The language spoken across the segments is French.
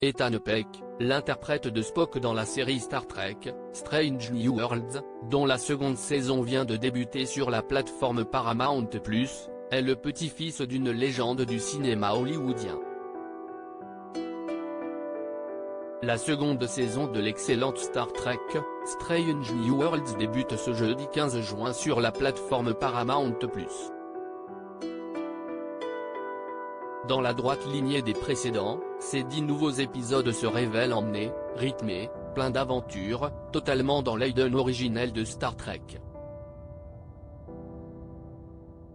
Ethan Peck, l'interprète de Spock dans la série Star Trek, Strange New Worlds, dont la seconde saison vient de débuter sur la plateforme Paramount+, est le petit-fils d'une légende du cinéma hollywoodien. La seconde saison de l'excellente Star Trek, Strange New Worlds débute ce jeudi 15 juin sur la plateforme Paramount+. Dans la droite lignée des précédents, ces 10 nouveaux épisodes se révèlent emmenés, rythmés, pleins d'aventures, totalement dans l'ADN originel de Star Trek.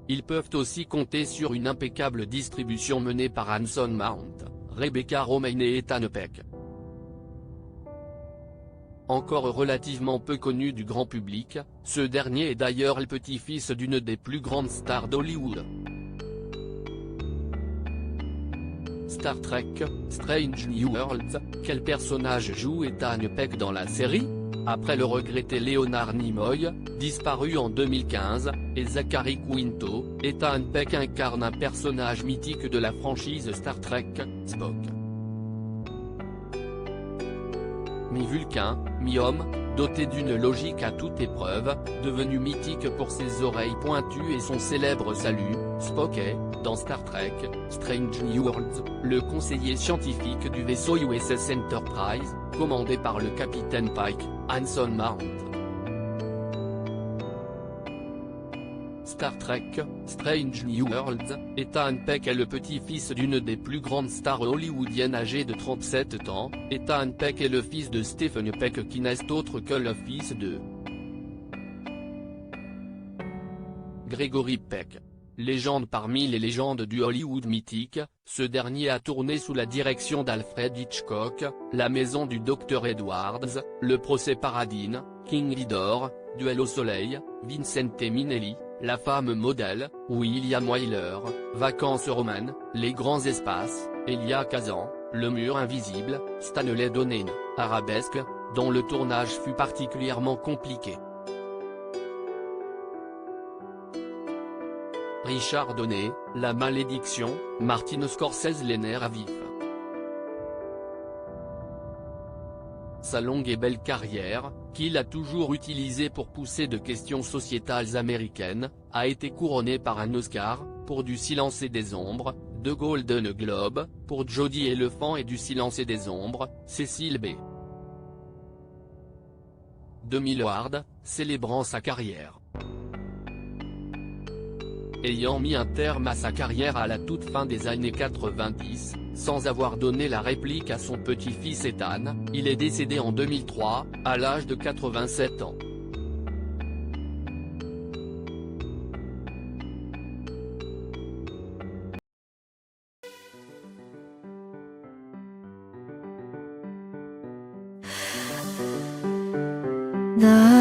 Ils peuvent aussi compter sur une impeccable distribution menée par Anson Mount, Rebecca Romijn et Ethan Peck. Encore relativement peu connu du grand public, ce dernier est d'ailleurs le petit-fils d'une des plus grandes stars d'Hollywood. Star Trek, Strange New Worlds, quel personnage joue Ethan Peck dans la série? Après le regretté Leonard Nimoy, disparu en 2015, et Zachary Quinto, Ethan Peck incarne un personnage mythique de la franchise Star Trek, Spock. Mi-vulcain, mi-homme, doté d'une logique à toute épreuve, devenu mythique pour ses oreilles pointues et son célèbre salut, Spock est, dans Star Trek, Strange New Worlds, le conseiller scientifique du vaisseau USS Enterprise, commandé par le capitaine Pike, Anson Mount. Star Trek, Strange New Worlds, Ethan Peck est le petit-fils d'une des plus grandes stars hollywoodiennes âgé de 37 ans, Ethan Peck est le fils de Stephen Peck qui n'est autre que le fils de Gregory Peck. Légende parmi les légendes du Hollywood mythique, ce dernier a tourné sous la direction d'Alfred Hitchcock, La Maison du Dr Edwards, Le Procès Paradine, King Vidor, Duel au Soleil, Vincente Minnelli, La Femme Modèle, William Wyler, Vacances romanes, Les Grands Espaces, Elia Kazan, Le Mur Invisible, Stanley Donen, Arabesque, dont le tournage fut particulièrement compliqué. Richard Donner, La Malédiction, Martin Scorsese les nerfs à vif. Sa longue et belle carrière, qu'il a toujours utilisée pour pousser de questions sociétales américaines, a été couronnée par un Oscar, pour Du Silence et des Ombres, deux Golden Globes, pour Jodie Éléphant et Du Silence et des Ombres, Cecil B. DeMille, célébrant sa carrière. Ayant mis un terme à sa carrière à la toute fin des années 90, sans avoir donné la réplique à son petit-fils Ethan, il est décédé en 2003, à l'âge de 87 ans. 나